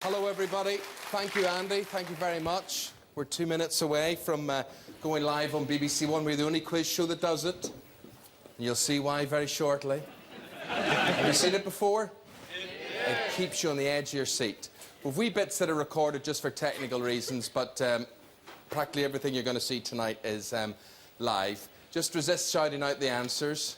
Hello everybody. Thank you, Andy. Thank you very much. We're 2 minutes away from going live on BBC One. We're the only quiz show that does it. You'll see why very shortly. Have you seen it before? Yeah. It keeps you on the edge of your seat. We've wee bits that are recorded just for technical reasons, but practically everything you're going to see tonight is live. Just resist shouting out the answers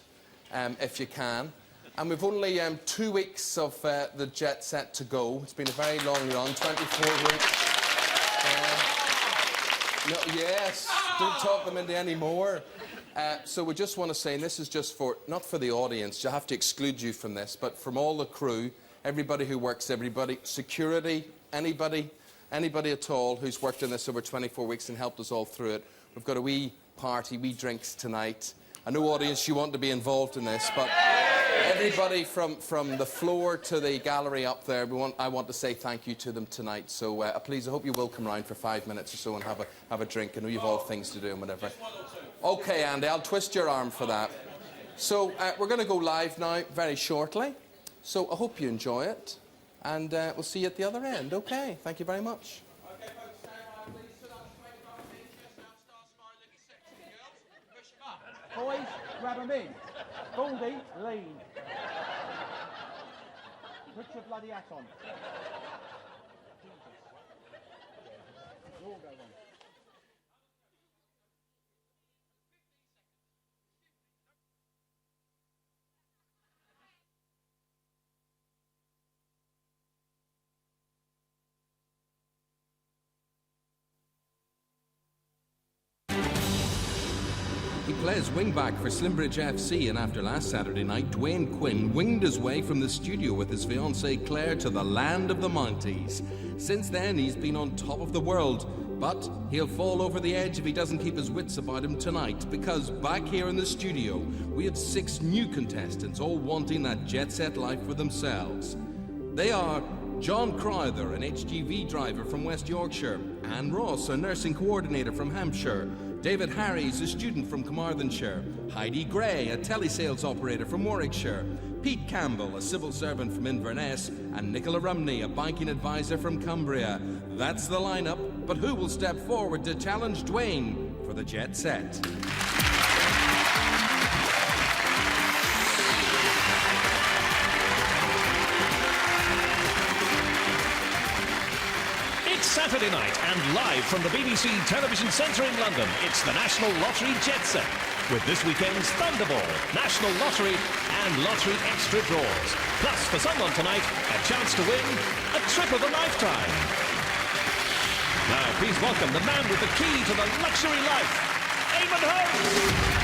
if you can. And we've only 2 weeks of the Jetset to go. It's been a very long run, 24 weeks. No, yes, don't talk them into any more. So we just want to say, and this is just for, not for the audience, you have to exclude you from this, but from all the crew, everybody who works, everybody, security, anybody at all who's worked on this over 24 weeks and helped us all through it. We've got a wee party, wee drinks tonight. I know, audience, you want to be involved in this, but everybody from the floor to the gallery up there, I want to say thank you to them tonight. So please, I hope you will come round for 5 minutes or so and have a drink. I know you've all things to do and whatever. OK, Andy, I'll twist your arm for that. So we're going to go live now very shortly. So I hope you enjoy it. And we'll see you at the other end. OK, thank you very much. Boys, grab them in. Baldy, lean. Put your bloody hat on. You'll go on. He plays wing-back for Slimbridge FC, and after last Saturday night, Dwayne Quinn winged his way from the studio with his fiancée Claire to the land of the Mounties. Since then, he's been on top of the world, but he'll fall over the edge if he doesn't keep his wits about him tonight, because back here in the studio, we have 6 new contestants, all wanting that jet-set life for themselves. They are John Crowther, an HGV driver from West Yorkshire, Anne Ross, a nursing coordinator from Hampshire, David Harries, a student from Carmarthenshire, Heidi Gray, a telesales operator from Warwickshire, Pete Campbell, a civil servant from Inverness, and Nicola Rumney, a banking advisor from Cumbria. That's the lineup, but who will step forward to challenge Dwayne for the Jet Set? Saturday night and live from the BBC Television Centre in London, it's the National Lottery Jet Set with this weekend's Thunderball, National Lottery and Lottery Extra Draws. Plus, for someone tonight, a chance to win a trip of a lifetime. Now, please welcome the man with the key to the luxury life, Eamonn Holmes.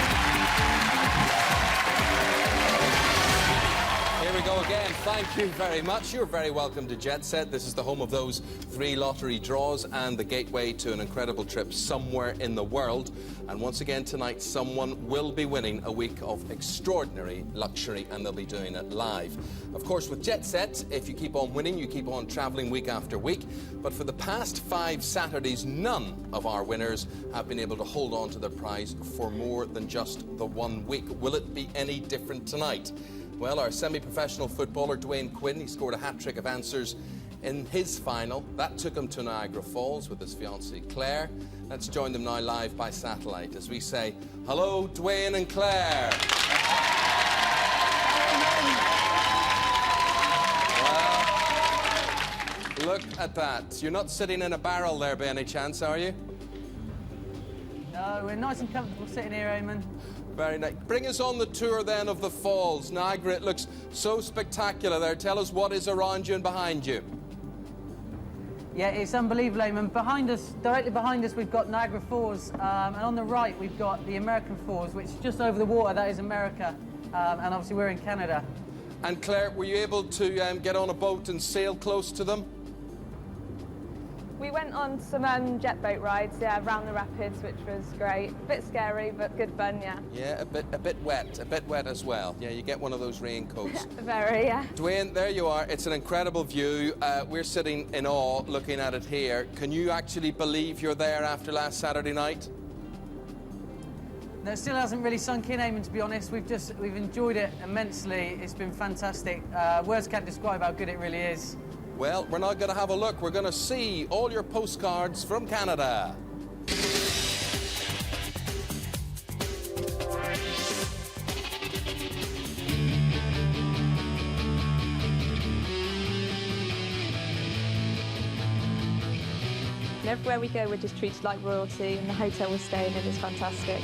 Here we go again. Thank you very much. You're very welcome to Jetset. This is the home of those 3 lottery draws and the gateway to an incredible trip somewhere in the world. And once again tonight, someone will be winning a week of extraordinary luxury, and they'll be doing it live. Of course, with Jetset, if you keep on winning, you keep on travelling week after week. But for the past 5 Saturdays, none of our winners have been able to hold on to their prize for more than just the 1 week. Will it be any different tonight? Well, our semi-professional footballer, Dwayne Quinn, he scored a hat-trick of answers in his final. That took him to Niagara Falls with his fiancée Claire. Let's join them now live by satellite as we say, hello, Dwayne and Claire. Well, look at that. You're not sitting in a barrel there by any chance, are you? No, we're nice and comfortable sitting here, Eamonn. Very nice. Bring us on the tour then of the falls. Niagara, it looks so spectacular there. Tell us what is around you and behind you. Yeah, it's unbelievable, Eamonn. Behind us, directly behind us, we've got Niagara Falls, and on the right we've got the American Falls, which is just over the water. That is America, and obviously we're in Canada. And Claire, were you able to get on a boat and sail close to them? We went on some jet boat rides, yeah, around the rapids, which was great. A bit scary, but good fun, yeah. Yeah, a bit wet as well. Yeah, you get one of those raincoats. Very, yeah. Dwayne, there you are. It's an incredible view. We're sitting in awe looking at it here. Can you actually believe you're there after last Saturday night? No, it still hasn't really sunk in, Eamonn, to be honest. We've enjoyed it immensely. It's been fantastic. Words can't describe how good it really is. Well, we're now going to have a look. We're going to see all your postcards from Canada. And everywhere we go, we're just treated like royalty, and the hotel we're staying in is fantastic.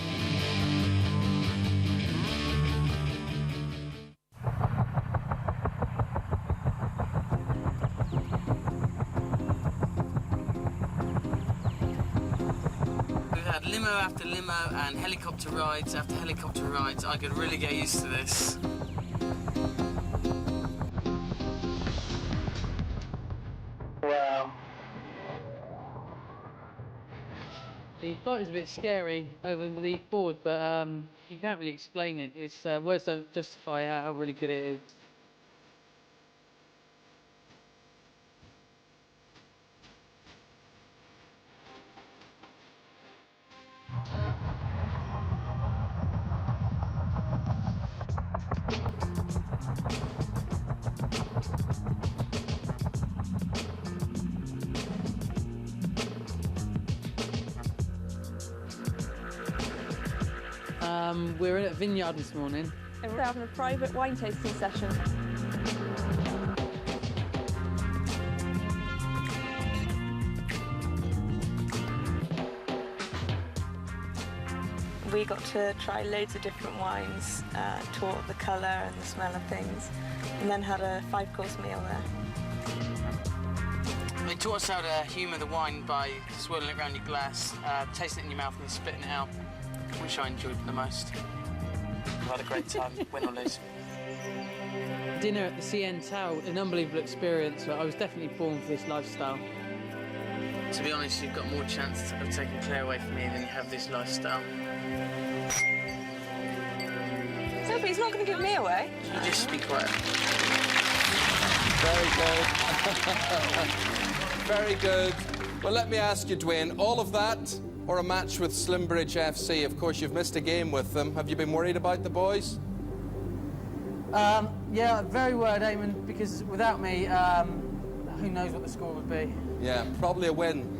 Limo after limo and helicopter rides after helicopter rides. I could really get used to this. Wow. The flight is a bit scary over the board, but you can't really explain it. It's words don't justify how really good it is. We're in a vineyard this morning. And we're having a private wine tasting session. We got to try loads of different wines, taught the colour and the smell of things, and then had a 5-course meal there. They taught us how to humour the wine by swirling it around your glass, tasting it in your mouth and then spitting it out, which I enjoyed the most. We had a great time, win or lose. Dinner at the CN Tower, an unbelievable experience. I was definitely born for this lifestyle. To be honest, you've got more chance of taking Claire away from me than you have this lifestyle. So, but he's not going to give me away. You just be quiet. Very good. Very good. Well, let me ask you, Dwayne, all of that or a match with Slimbridge FC? Of course, you've missed a game with them. Have you been worried about the boys? Yeah, very worried, Eamonn, because without me, who knows what the score would be. Yeah, probably a win.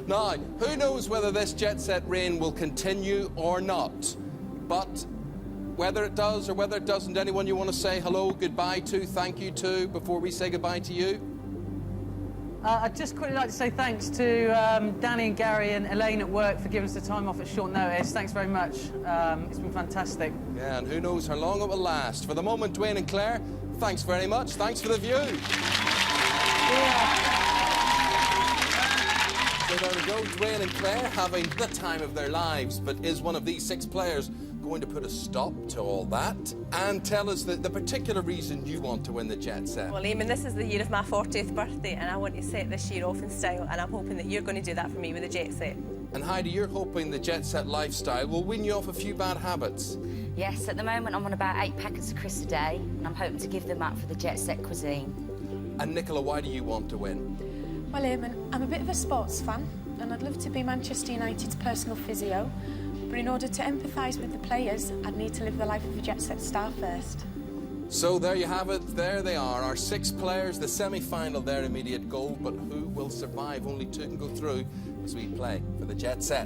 Now, who knows whether this Jetset reign will continue or not? But whether it does or whether it doesn't, anyone you want to say hello, goodbye to, thank you to, before we say goodbye to you? I'd just quickly like to say thanks to Danny and Gary and Elaine at work for giving us the time off at short notice. Thanks very much. It's been fantastic. Yeah, and who knows how long it will last. For the moment, Dwayne and Claire, thanks very much. Thanks for the view. Yeah. So there we go, Dwayne and Claire having the time of their lives. But is one of these 6 players going to put a stop to all that? And tell us the particular reason you want to win the Jetset. Well, Eamonn, this is the year of my 40th birthday, and I want to set this year off in style, and I'm hoping that you're going to do that for me with the Jetset. And Heidi, you're hoping the Jetset lifestyle will win you off a few bad habits. Yes, at the moment I'm on about 8 packets of crisps a day, and I'm hoping to give them up for the Jetset cuisine. And Nicola, why do you want to win? Well, Eamonn, I'm a bit of a sports fan, and I'd love to be Manchester United's personal physio. But in order to empathise with the players, I'd need to live the life of a Jetset star first. So there you have it. There they are, our 6 players, the semi-final, their immediate goal. But who will survive? Only 2 can go through as we play for the Jet Set.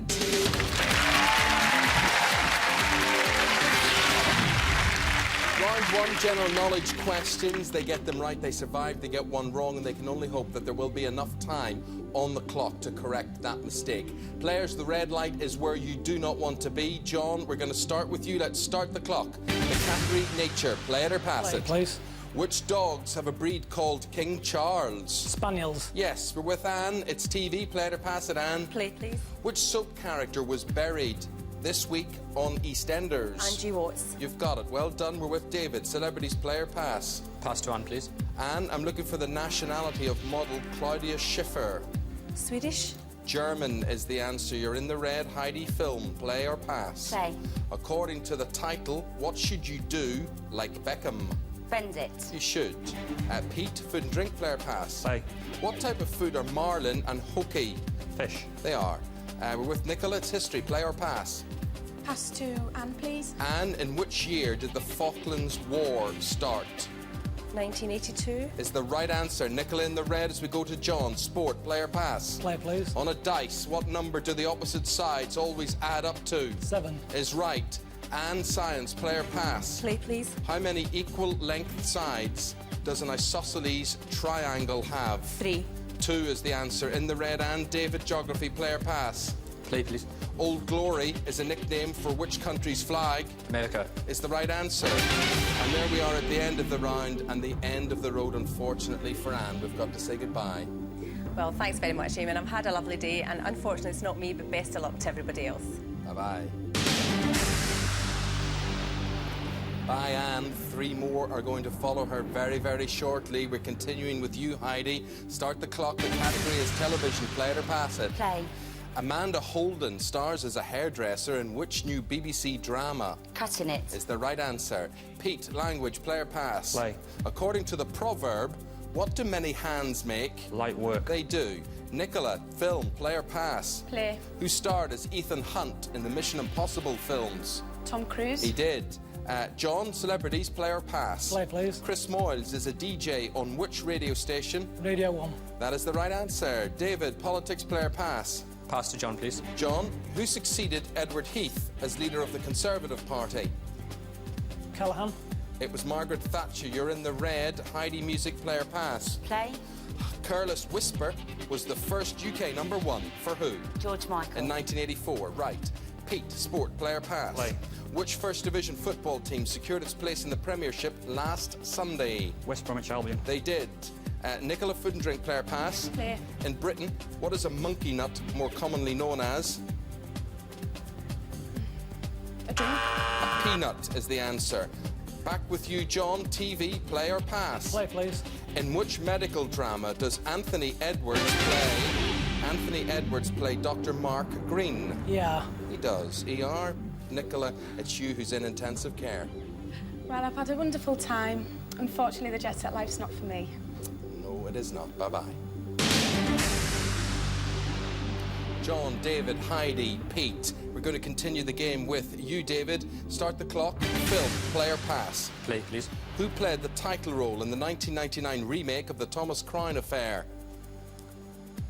Round 1, general knowledge questions. They get them right, they survive. They get 1 wrong, and they can only hope that there will be enough time on the clock to correct that mistake. Players, the red light is where you do not want to be. John, we're going to start with you. Let's start the clock. The category nature. Play it or pass it. Please. Which dogs have a breed called King Charles? Spaniels. Yes, we're with Anne. It's TV. Play it or pass it, Anne. Play, please. Which soap character was buried this week on EastEnders? Angie Watts. You've got it. Well done. We're with David. Celebrities, play or pass? Pass to Anne, please. Anne, I'm looking for the nationality of model Claudia Schiffer. Swedish. German is the answer. You're in the red. Heidi, film. Play or pass? Play. According to the title, what should you do like Beckham? Bend it. You should. Pete, food and drink. Play or pass? Play. What type of food are marlin and hoki? Fish. They are. We're with Nicola. It's history. Play or pass? Pass to Anne, please. Anne, in which year did the Falklands War start? 1982. Is the right answer. Nicola in the red as we go to John. Sport, play or pass? Play, please. On a dice, what number do the opposite sides always add up to? 7. Is right. And science, play or pass? Play, please. How many equal length sides does an isosceles triangle have? 3. 2 is the answer. In the red. And David, geography, play or pass? Play, please. Old Glory is a nickname for which country's flag? America. Is the right answer. And there we are at the end of the round and the end of the road, unfortunately, for Anne. We've got to say goodbye. Well, thanks very much, Eamonn. I've had a lovely day, and unfortunately it's not me, but best of luck to everybody else. Bye-bye. Bye, Anne. 3 more are going to follow her very, very shortly. We're continuing with you, Heidi. Start the clock. The category is television. Play it or pass it? Play. Amanda Holden stars as a hairdresser in which new BBC drama? Cutting it. Is the right answer. Pete, language, play or pass? Play. According to the proverb, what do many hands make? Light work. They do. Nicola, film, play or pass? Play. Who starred as Ethan Hunt in the Mission Impossible films? Tom Cruise. He did. John, celebrities, play or pass? Play, please. Chris Moyles is a DJ on which radio station? Radio 1. That is the right answer. David, politics, play or pass? Pass to John, please. John, who succeeded Edward Heath as leader of the Conservative Party? Callahan. It was Margaret Thatcher. You're in the red. Heidi, music, play or pass? Play. Careless Whisper was the first UK #1 for who? George Michael. In 1984, right. Pete, sport, play or pass? Play. Which First Division football team secured its place in the Premiership last Sunday? West Bromwich Albion. They did. Nicola, food and drink, play or pass? Play. In Britain, what is a monkey nut more commonly known as? A drink. A peanut is the answer. Back with you, John. TV, play or pass? Play, please. In which medical drama does Anthony Edwards play? Anthony Edwards play Dr. Mark Green. Yeah. He does. ER. Nicola, it's you who's in intensive care. Well, I've had a wonderful time. Unfortunately, the jet set life's not for me. No, it is not. Bye-bye. John, David, Heidi, Pete. We're going to continue the game with you, David. Start the clock. Film, play or pass? Play, please. Who played the title role in the 1999 remake of the Thomas Crown Affair?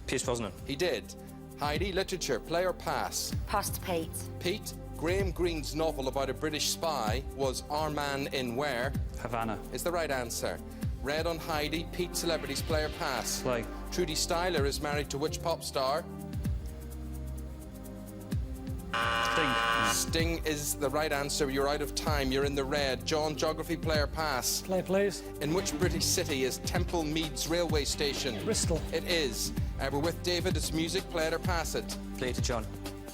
Pierce Brosnan. He did. Heidi, literature, play or pass? Pass to Pete. Pete, Graham Greene's novel about a British spy was Our Man in Where? Havana. Is the right answer. Red on Heidi. Pete, celebrities, play or pass? Play. Trudy Styler is married to which pop star? Sting. Sting is the right answer. You're out of time. You're in the red. John, geography, play or pass? Play, please. In which British city is Temple Meads railway station? Bristol. It is. We're with David. It's music. Play it or pass it? Play to John.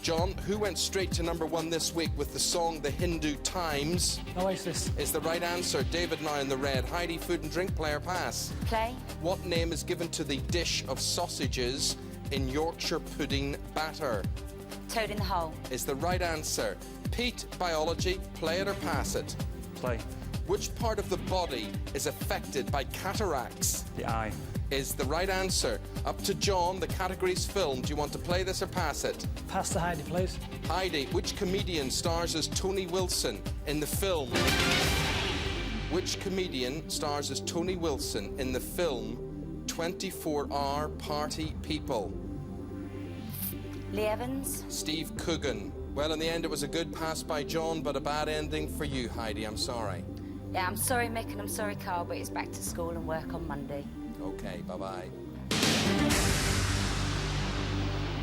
John, who went straight to #1 this week with the song The Hindu Times? Oasis. Is the right answer. David now in the red. Heidi, food and drink, play or pass? Play. What name is given to the dish of sausages in Yorkshire pudding batter? Toad in the hole. Is the right answer. Pete, biology, play it or pass it? Play. Which part of the body is affected by cataracts? The eye. Is the right answer. Up to John, the category's film. Do you want to play this or pass it? Pass to Heidi, please. Heidi, which comedian stars as Tony Wilson in the film? Which comedian stars as Tony Wilson in the film 24-Hour Party People? Lee Evans. Steve Coogan. Well, in the end, it was a good pass by John, but a bad ending for you, Heidi. I'm sorry. Yeah, I'm sorry, Mick, and I'm sorry, Carl, but it's back to school and work on Monday. Okay, bye-bye.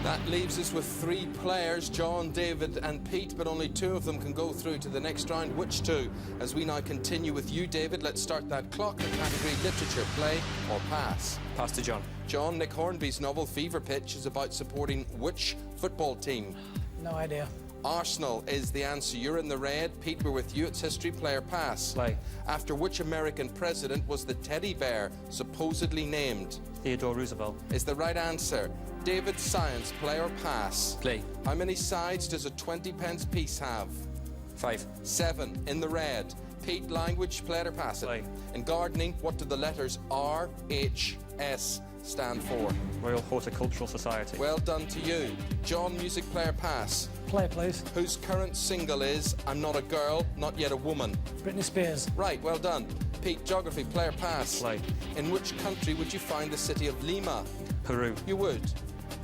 That leaves us with 3 players, John, David and Pete, but only 2 of them can go through to the next round. Which 2? As we now continue with you, David, let's start that clock. The category literature, play or pass? Pass to John. John, Nick Hornby's novel Fever Pitch is about supporting which football team? No idea. Arsenal is the answer. You're in the red. Pete, we're with you. It's history, player, pass. Play. After which American president was the teddy bear supposedly named? Theodore Roosevelt. Is the right answer. David, science, play or pass? Play. How many sides does a 20-pence piece have? 5. 7, in the red. Pete, language, play or pass it? Play. In gardening, what do the letters RHS stand for? Royal Horticultural Society. Well done to you. John, music, player, pass? Play, please. Whose current single is I'm Not a Girl, Not Yet a Woman? Britney Spears. Right, well done. Pete, geography, player, pass? Play. In which country would you find the city of Lima? Peru. You would.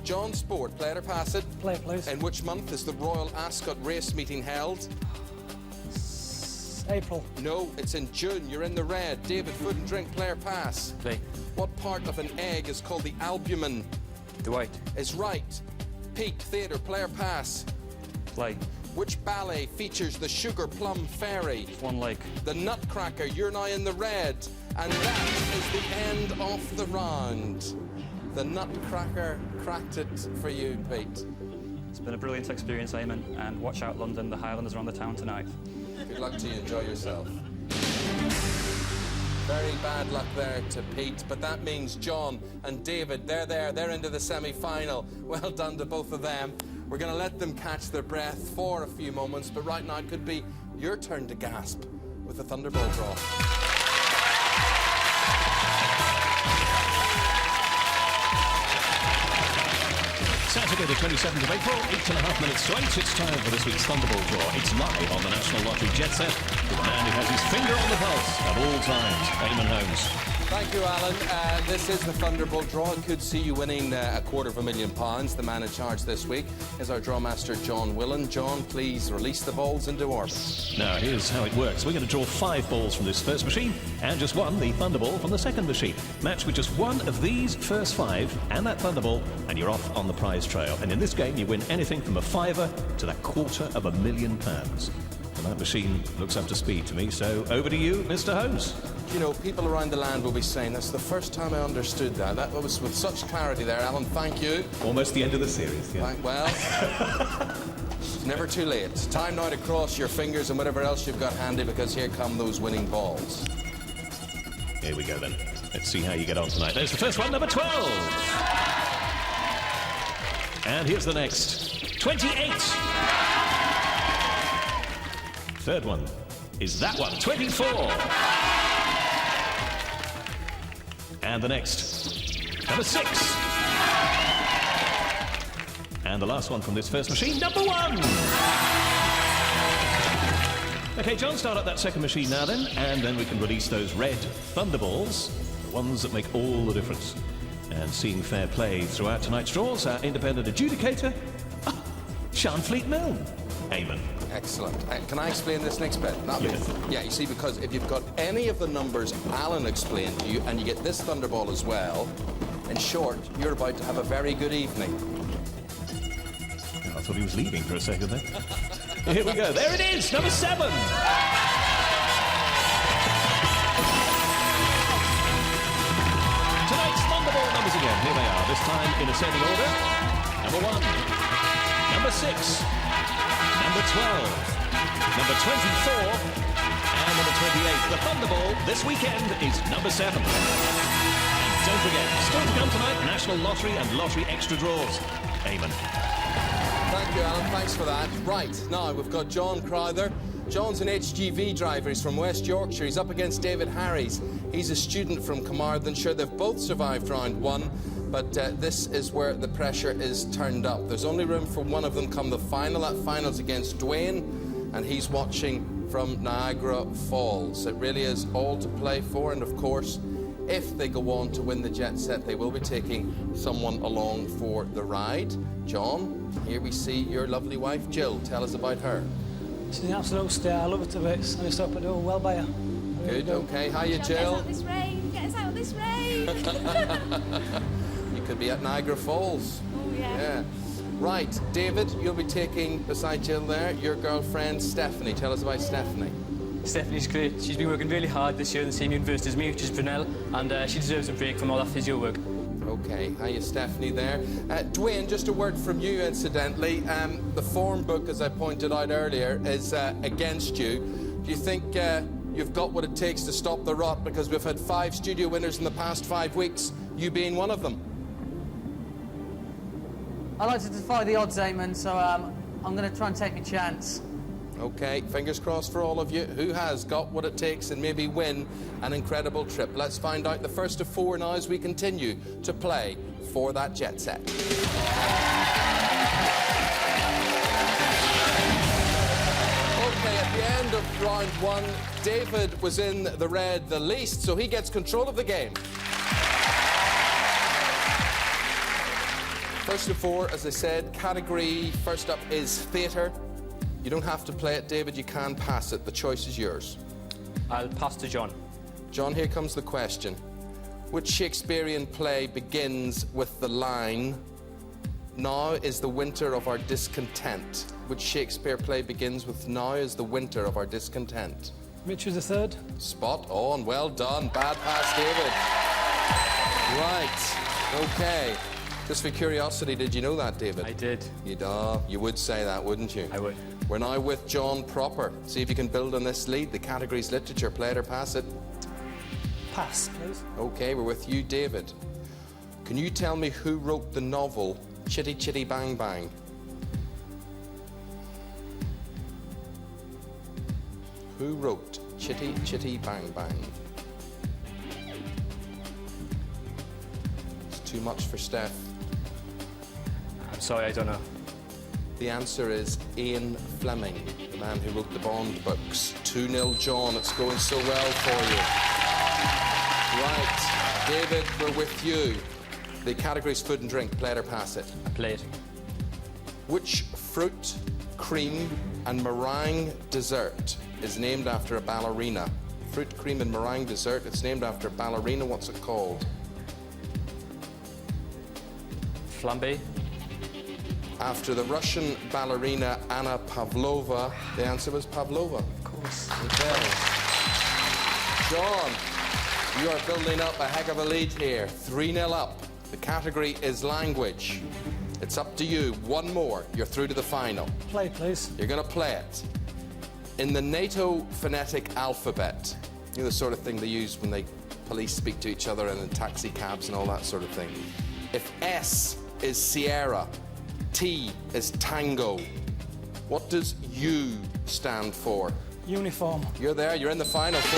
John, sport, play or pass it? Play, please. In which month is the Royal Ascot race meeting held? April. No, it's in June. You're in the red. David, food and drink, player, pass? Play. What part of an egg is called the albumen? The white. Is right. Pete, theatre, player, pass? Play. Which ballet features the Sugar Plum Fairy? One leg. The Nutcracker. You're now in the red. And that is the end of the round. The Nutcracker cracked it for you, Pete. It's been a brilliant experience, Eamonn, and watch out, London. The Highlanders are on the town tonight. Good luck to you. Enjoy yourself. Very bad luck there to Pete, but that means John and David, they're there. They're into the semi-final. Well done to both of them. We're going to let them catch their breath for a few moments, but right now it could be your turn to gasp with the Thunderball draw. Saturday the 27th of April, 8.5 minutes to 8. It's time for this week's Thunderball draw. It's live on the National Lottery Jetset with the man who has his finger on the pulse at all times, Eamonn Holmes. Thank you, Alan. This is the Thunderball draw. It could see you winning £250,000. The man in charge this week is our drawmaster, John Willen. John, please release the balls into orbit. Now, here's how it works. We're going to draw 5 balls from this first machine and just 1, the Thunderball, from the second machine. Match with just 1 of these first 5 and that Thunderball, and you're off on the prize trail. And in this game, you win anything from a £5 to that £250,000. And that machine looks up to speed to me, so over to you, Mr. Holmes. You know, people around the land will be saying, that's the first time I understood that. That was with such clarity there, Alan. Thank you. Almost the end of the series, yeah. Well, it's never too late. Time now to cross your fingers and whatever else you've got handy, because here come those winning balls. Here we go, then. Let's see how you get on tonight. There's the first one, number 12. And here's the next. 28. Third one is that one, 24. And the next, number 6. And the last one from this first machine, number 1. Okay, John, start up that second machine now then, and then we can release those red Thunderballs, the ones that make all the difference. And seeing fair play throughout tonight's draws, our independent adjudicator, Shanfleet Milne. Eamonn. Excellent. Can I explain this next bit? Yeah, you see, because if you've got any of the numbers Alan explained to you and you get this Thunderball as well, in short, you're about to have a very good evening. I thought he was leaving for a second there. Here we go. There it is, number 7. Tonight's Thunderball numbers again. Here they are, this time in ascending order. Number 1, number 6, number 12, number 24, and number 28. The Thunderball this weekend is number 7. And don't forget, still to come tonight, National Lottery and Lottery Extra Draws. Eamonn. Thank you, Alan. Thanks for that. Right, now we've got John Crowther. John's an HGV driver. He's from West Yorkshire. He's up against David Harries. He's a student from Carmarthenshire. They've both survived round 1, but this is where the pressure is turned up. There's only room for one of them come the final. That final's against Dwayne, and he's watching from Niagara Falls. It really is all to play for, and of course, if they go on to win the Jet Set, they will be taking someone along for the ride. John, here we see your lovely wife, Jill. Tell us about her. She's an absolute star. I love her to bits. I just hope I do well by her. Good, okay. Hiya, Jill. Get us out this rain. Get us out of this rain. You could be at Niagara Falls. Oh, yeah. Right, David, you'll be taking, beside Jill there, your girlfriend, Stephanie. Tell us about Stephanie. Stephanie great. She's been working really hard this year in the same university as me, which is Brunel, and she deserves a break from all that physio work. Okay, hiya, Stephanie there. Dwayne, just a word from you, incidentally. The form book, as I pointed out earlier, is against you. Do you think you've got what it takes to stop the rot? Because we've had 5 studio winners in the past 5 weeks, you being one of them. I like to defy the odds, Eamonn, so I'm going to try and take my chance. Okay, fingers crossed for all of you. Who has got what it takes and maybe win an incredible trip? Let's find out the first of 4 now as we continue to play for that Jet Set. Okay, at the end of round 1, David was in the red the least, so he gets control of the game. First of 4, as I said, category first up is theatre. You don't have to play it, David, you can pass it. The choice is yours. I'll pass to John. John, here comes the question. Which Shakespearean play begins with the line, "Now is the winter of our discontent"? Which Shakespeare play begins with "Now is the winter of our discontent"? Richard III. Spot on, well done. Bad pass, David. Right, okay. Just for curiosity, did you know that, David? I did. You would say that, wouldn't you? I would. We're now with John proper. See if you can build on this lead. The category's literature. Play it or pass it? Pass, please. Okay, we're with you, David. Can you tell me who wrote the novel Chitty Chitty Bang Bang? Who wrote Chitty Chitty Bang Bang? It's too much for Steph. I'm sorry, I don't know. The answer is Ian Fleming, the man who wrote the Bond books. 2-0, John. It's going so well for you. Right, David, we're with you. The category's food and drink. Play it or pass it? I play it. Which fruit, cream and meringue dessert is named after a ballerina? Fruit, cream and meringue dessert. It's named after a ballerina. What's it called? Flambe. After the Russian ballerina Anna Pavlova. The answer was Pavlova. Of course. Okay. John, you are building up a heck of a lead here. 3-0 up. The category is language. It's up to you. One more. You're through to the final. Play, please. You're going to play it. In the NATO phonetic alphabet, you know, the sort of thing they use when they police speak to each other and in taxi cabs and all that sort of thing. If S is Sierra, T is Tango, what does U stand for? Uniform. You're there, you're in the final. 4-0.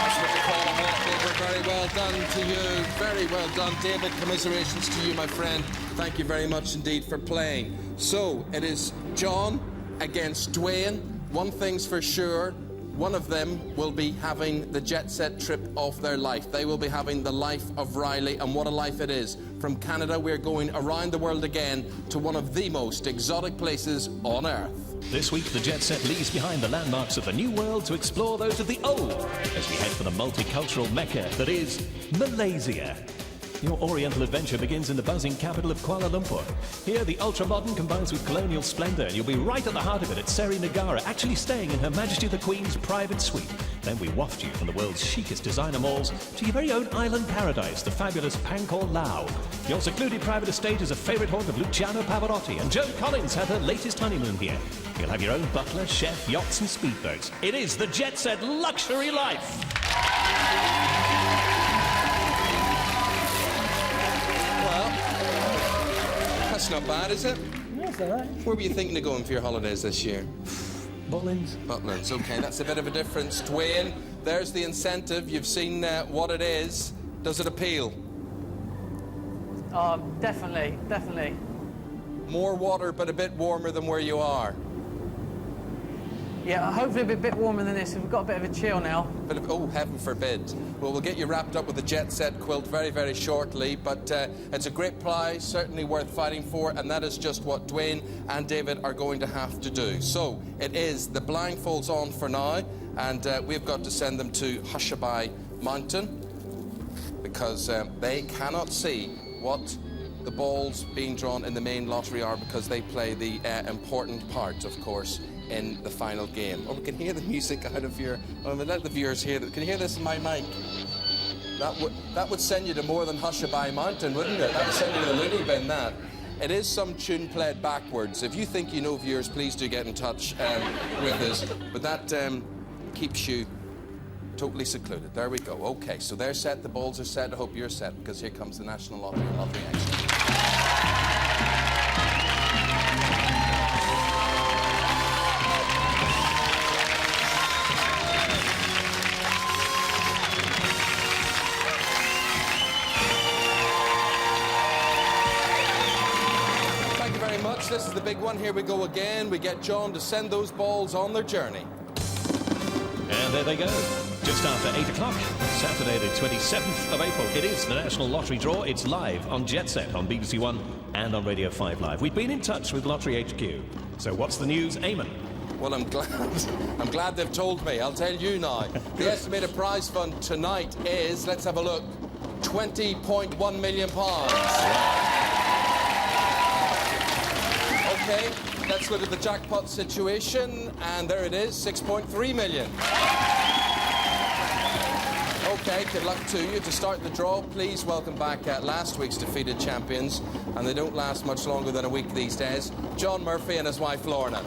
That's what you call a walkover. Very well done to you. Very well done, David. Commiserations to you, my friend. Thank you very much indeed for playing. So, it is John against Dwayne. One thing's for sure. One of them will be having the Jet Set trip of their life. They will be having the life of Riley, and what a life it is. From Canada, we're going around the world again to one of the most exotic places on Earth. This week, the Jet Set leaves behind the landmarks of the New World to explore those of the Old, as we head for the multicultural mecca that is Malaysia. Your Oriental adventure begins in the buzzing capital of Kuala Lumpur. Here, the ultra-modern combines with colonial splendor, and you'll be right at the heart of it at Seri Negara, actually staying in Her Majesty the Queen's private suite. Then we waft you from the world's chicest designer malls to your very own island paradise, the fabulous Pangkor Lao. Your secluded private estate is a favourite haunt of Luciano Pavarotti, and Joan Collins had her latest honeymoon here. You'll have your own butler, chef, yachts and speedboats. It is the Jet Set luxury life. That's not bad, is it? Yeah, it's all right. Where were you thinking of going for your holidays this year? Butlins. Butlins, okay, that's a bit of a difference. Dwayne, there's the incentive. You've seen what it is. Does it appeal? Oh, definitely, definitely. More water, but a bit warmer than where you are. Yeah, hopefully a bit warmer than this. We've got a bit of a chill now. Oh, heaven forbid. Well, we'll get you wrapped up with the Jetset quilt very, very shortly, but it's a great prize, certainly worth fighting for, and that is just what Dwayne and David are going to have to do. So, it is the blindfolds on for now, and we've got to send them to Hushabye Mountain, because they cannot see what the balls being drawn in the main lottery are, because they play the important part, of course, in the final game. Oh, we can hear the music out of your... Oh, let the viewers hear that. Can you hear this in my mic? That would send you to more than Hushabye Mountain, wouldn't it? That would send you to the loony bin, that. It is some tune played backwards. If you think you know, viewers, please do get in touch with us. But that keeps you totally secluded. There we go. Okay, so they're set. The balls are set. I hope you're set, because here comes the National Lottery and Lottery Extra. This is the big one. Here we go again. We get John to send those balls on their journey. And there they go. Just after 8 o'clock, Saturday the 27th of April. It is the National Lottery Draw. It's live on Jetset on BBC One and on Radio 5 Live. We've been in touch with Lottery HQ. So what's the news, Eamonn? Well, I'm glad they've told me. I'll tell you now. The estimated prize fund tonight is, let's have a look, £20.1 million. Okay, let's look at the jackpot situation, and there it is, 6.3 million. Okay, good luck to you. To start the draw, please welcome back last week's defeated champions, and they don't last much longer than a week these days, John Murphy and his wife Lorna.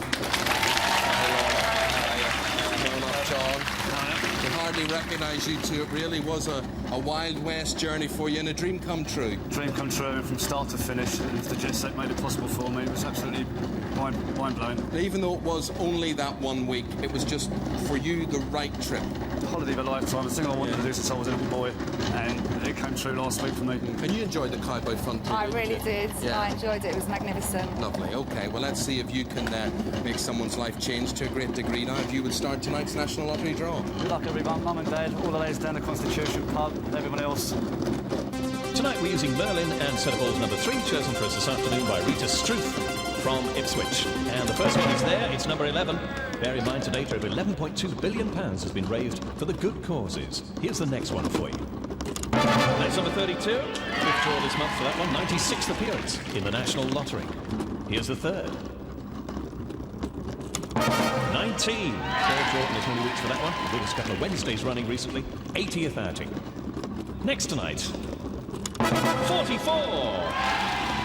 John. I can hardly recognise you two. It really was a Wild West journey for you and a dream come true. Dream come true from start to finish, and the Jetset made it possible for me. It was absolutely mind-blowing. Even though it was only that 1 week, it was just, for you, the right trip. The holiday of a lifetime, the thing I wanted to do since I was a little boy, and it came true last week for me. And you enjoyed the cowboy fun too? I really did. Yeah. I enjoyed it. It was magnificent. Lovely. Okay, well, let's see if you can make someone's life change to a great degree now. If you would start tonight's National Lottery Draw. Good luck, everyone. Mum and Dad, all the ladies down the Constitution pub, and everyone else. Tonight we're using Merlin and set of balls number 3, chosen for us this afternoon by Rita Struth from Ipswich. And the first one is there, it's number 11. Bear in mind today, over £11.2 billion has been raised for the good causes. Here's the next one for you. That's number 32, 5th draw this month for that one, 96th appearance in the National Lottery. Here's the third. 19, 3rd draw in the 20 weeks for that one. The biggest couple of Wednesdays running recently, 80th outing. Next tonight, 44.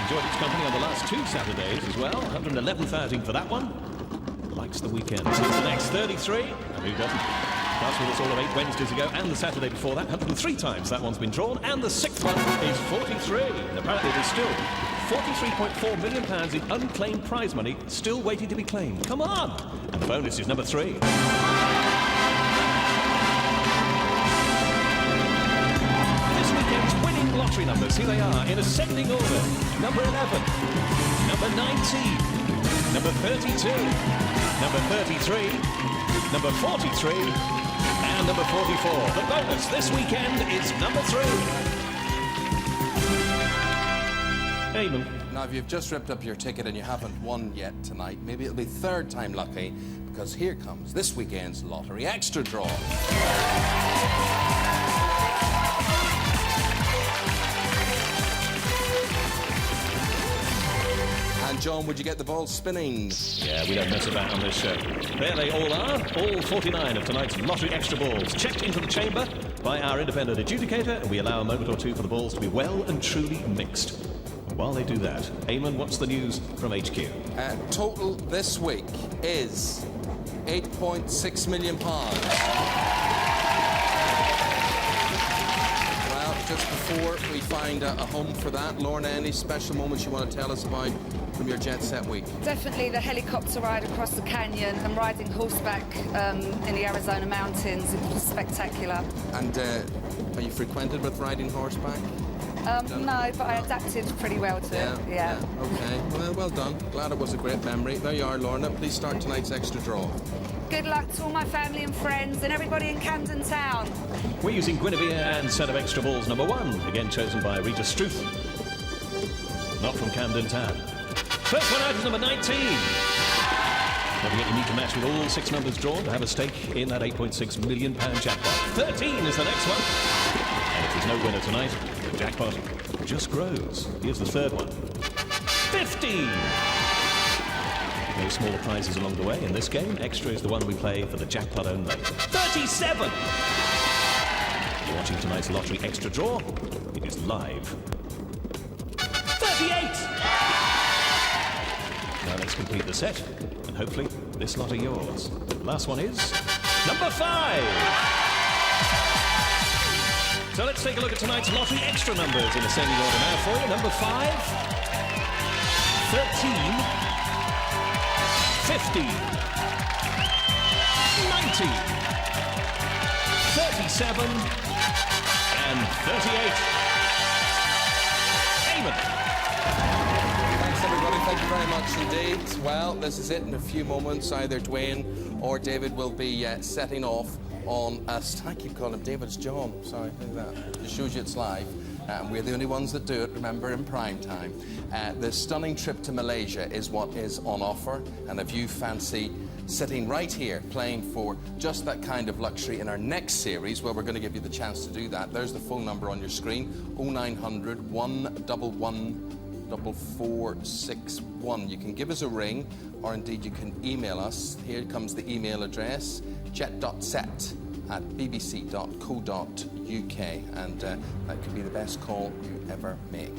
Enjoyed its company on the last 2 Saturdays as well. 111th outing for that one. Likes the weekend. Here's the next 33. And who doesn't? That's with us all of 8 Wednesdays ago, and the Saturday before that, 103 times that one's been drawn. And the 6th one is 43. And apparently there's still £43.4 million in unclaimed prize money still waiting to be claimed. Come on! And the bonus is number 3. Lottery numbers, here they are, in ascending order. Number 11, number 19, number 32, number 33, number 43, and number 44. The bonus this weekend is number 3. Eamonn. Now, if you've just ripped up your ticket and you haven't won yet tonight, maybe it'll be 3rd time lucky, because here comes this weekend's Lottery Extra Draw. And John, would you get the ball spinning? Yeah, we don't mess about on this show. There they all are, all 49 of tonight's Lottery Extra balls, checked into the chamber by our independent adjudicator, and we allow a moment or two for the balls to be well and truly mixed. And while they do that, Eamonn, what's the news from HQ? Total this week is £8.6 million. Just before we find a home for that, Lorna, any special moments you want to tell us about from your Jetset week? Definitely the helicopter ride across the canyon and riding horseback in the Arizona mountains. It was spectacular. And are you frequented with riding horseback? No, but I adapted pretty well to it. Yeah. Okay. Well done. Glad it was a great memory. There you are, Lorna. Please start tonight's extra draw. Good luck to all my family and friends and everybody in Camden Town. We're using Guinevere and set of extra balls number 1, again chosen by Rita Struth. Not from Camden Town. First one out is number 19. Don't forget you need to match with all 6 numbers drawn to have a stake in that £8.6 million jackpot. 13 is the next one. And if there's no winner tonight, the jackpot just grows. Here's the third one. 15! No smaller prizes along the way in this game. Extra is the one we play for the jackpot only. 37! You're watching tonight's lottery extra draw. It is live. 38! Now let's complete the set, and hopefully this lot are yours. Last one is number 5! So let's take a look at tonight's lottery extra numbers in ascending order now for you. Number 5, 13, 50, 90, 37, and 38. Eamonn. Thanks, everybody. Thank you very much indeed. Well, this is it. In a few moments, either Dwayne or David will be setting off on I keep calling him David, it's John. Sorry, look at that. Just shows you it's live. And we're the only ones that do it, remember, in prime time. The stunning trip to Malaysia is what is on offer. And if you fancy sitting right here playing for just that kind of luxury in our next series, where we're going to give you the chance to do that, there's the phone number on your screen, 0900 111 4461. You can give us a ring, or indeed you can email us. Here comes the email address, jet.set@bbc.co.uk, and that could be the best call you ever make.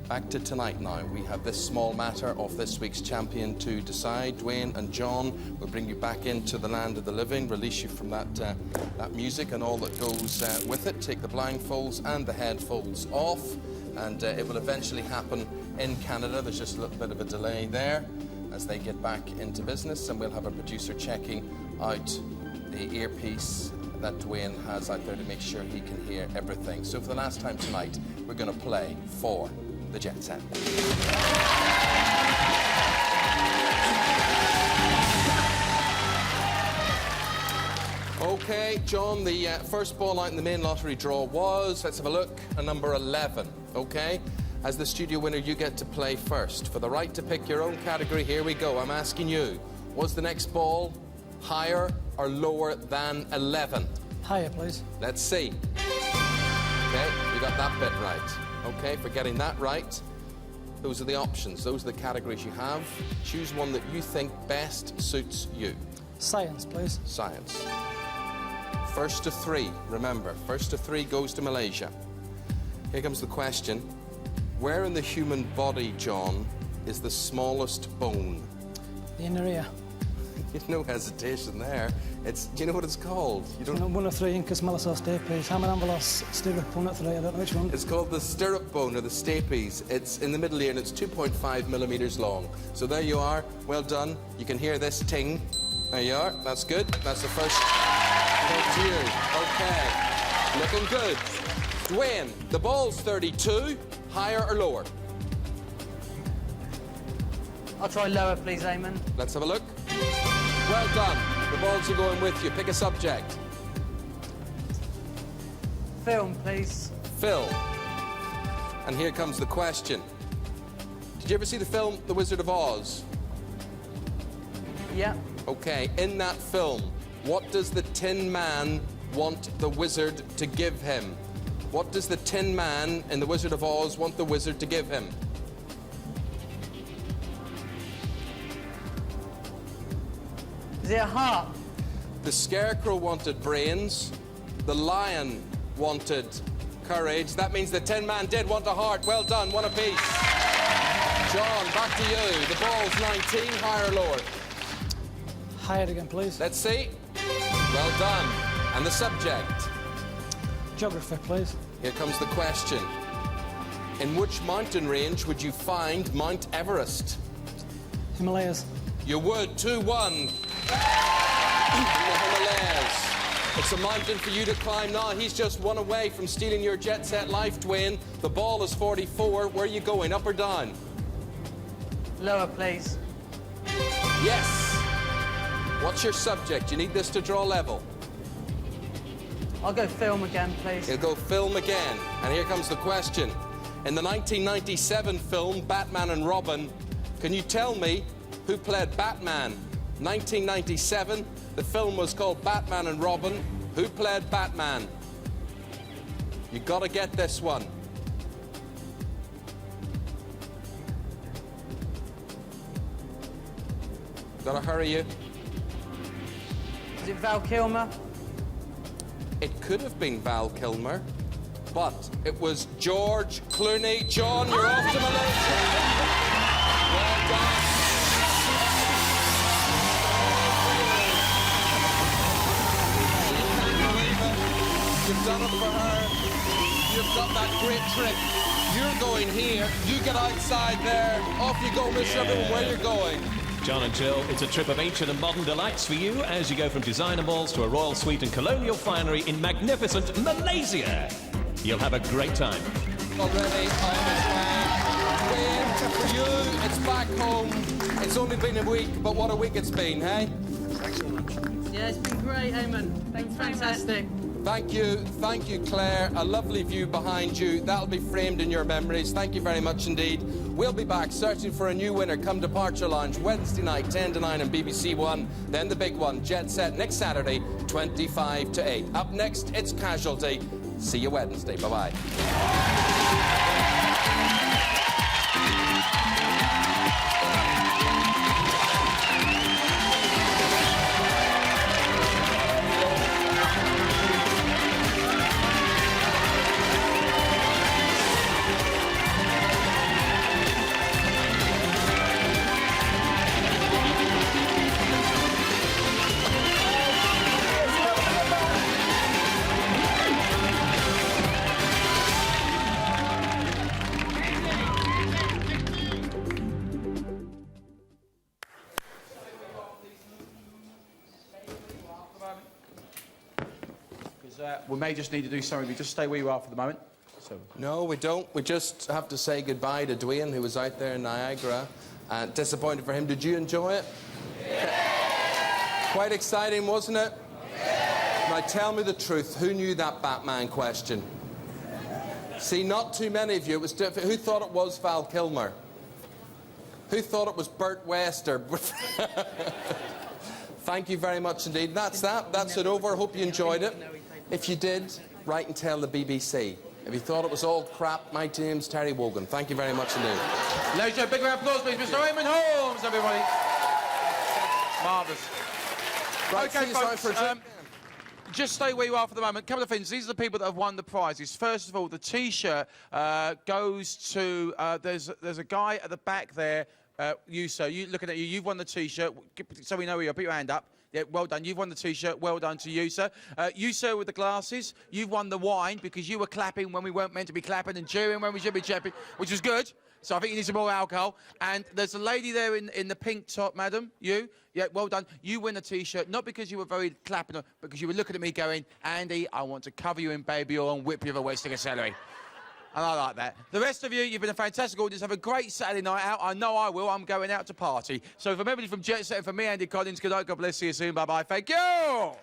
Back to tonight now. We have this small matter of this week's champion to decide. Dwayne and John will bring you back into the land of the living, release you from that music and all that goes with it, take the blindfolds and the headfolds off, and it will eventually happen in Canada. There's just a little bit of a delay there as they get back into business, and we'll have a producer checking out the earpiece that Dwayne has out there to make sure he can hear everything. So for the last time tonight, we're going to play for the Jetset. Okay, John, the first ball out in the main lottery draw was, let's have a look, a number 11, okay? As the studio winner, you get to play first. For the right to pick your own category, here we go. I'm asking you, was the next ball higher or lower than 11? Higher, please. Let's see. Okay, you got that bit right. Okay, for getting that right, those are the options. Those are the categories you have. Choose one that you think best suits you. Science, please. Science. First to 3, remember. First to 3 goes to Malaysia. Here comes the question. Where in the human body, John, is the smallest bone? The inner ear. No hesitation there. It's, do you know what it's called? You don't... 1 or 3 incus mellisos stapes. Hammer ambulos stirrup bone at 3. I don't know which one. It's called the stirrup bone or the stapes. It's in the middle ear and it's 2.5 millimeters long. So there you are. Well done. You can hear this ting. There you are. That's good. That's the first point to you. Okay. Looking good. Dwayne, the ball's 32. Higher or lower? I'll try lower, please, Eamonn. Let's have a look. Well done. The balls are going with you. Pick a subject. Film, please. Film. And here comes the question. Did you ever see the film The Wizard of Oz? Yeah. Okay, in that film, what does the Tin Man want the wizard to give him? What does the Tin Man in The Wizard of Oz want the wizard to give him? Is it a heart? The Scarecrow wanted brains. The Lion wanted courage. That means the Tin Man did want a heart. Well done, one apiece. John, back to you. The ball's 19, higher or lower? Higher again, please. Let's see. Well done. And the subject? Geography, please. Here comes the question. In which mountain range would you find Mount Everest? Himalayas. You would. 2-1. In the Himalayas. It's a mountain for you to climb now. He's just one away from stealing your Jet Set life, Dwayne. The ball is 44. Where are you going, up or down? Lower, please. Yes. What's your subject? You need this to draw level. I'll go film again, please. He'll go film again. And here comes the question. In the 1997 film, Batman and Robin, can you tell me who played Batman? 1997, the film was called Batman and Robin. Who played Batman? You gotta get this one. Gotta hurry you. Is it Val Kilmer? It could have been Val Kilmer, but it was George Clooney. John, you're off to Malaysia. Well done. You've done it for her. You've got that great trick. You're going here. You get outside there. Off you go, Miss Everyone, where you're going. John and Jill, it's a trip of ancient and modern delights for you as you go from designer malls to a royal suite and colonial finery in magnificent Malaysia. You'll have a great time. Already on its way. Wait, for you, it's back home. It's only been a week, but what a week it's been, hey? Thanks so much. Yeah, it's been great, Eamonn. Thanks, fantastic. Thank you, Claire. A lovely view behind you. That'll be framed in your memories. Thank you very much indeed. We'll be back searching for a new winner come Departure Lounge Wednesday night, 10 to 9 on BBC One. Then the big one, Jet Set, next Saturday, 25 to 8. Up next, it's Casualty. See you Wednesday. Bye-bye. We may just need to do something. We just stay where you are for the moment. So. No, we don't. We just have to say goodbye to Dwayne, who was out there in Niagara. Disappointed for him. Did you enjoy it? Yeah. Quite exciting, wasn't it? Yeah. Now, tell me the truth. Who knew that Batman question? See, not too many of you. It was different. Who thought it was Val Kilmer? Who thought it was Burt Wester? Thank you very much indeed. That's that. That's it over. Hope you enjoyed it. If you did, write and tell the BBC. If you thought it was all crap, my name's Terry Wogan. Thank you very much indeed. Ladies and gentlemen, big round of applause, please. Mr. Eamonn Holmes, everybody. Marvellous. Right, OK, folks, just stay where you are for the moment. A couple of things. These are the people that have won the prizes. First of all, the T-shirt goes to... there's a guy at the back there. You, sir, looking at you. You've won the T-shirt. So we know where you are. Put your hand up. Yeah, well done. You've won the T-shirt. Well done to you, sir. You, sir, with the glasses, you've won the wine because you were clapping when we weren't meant to be clapping and cheering when we should be cheering, which was good. So I think you need some more alcohol. And there's a lady there in the pink top, madam. You. Yeah, well done. You win the T-shirt, not because you were very clapping, but because you were looking at me going, Andy, I want to cover you in baby oil and whip you over wasting a celery. And I like that. The rest of you, you've been a fantastic audience. Have a great Saturday night out. I know I will. I'm going out to party. So from everybody from Jet Set and from me, Andy Collins, good night. God bless you soon. Bye-bye. Thank you.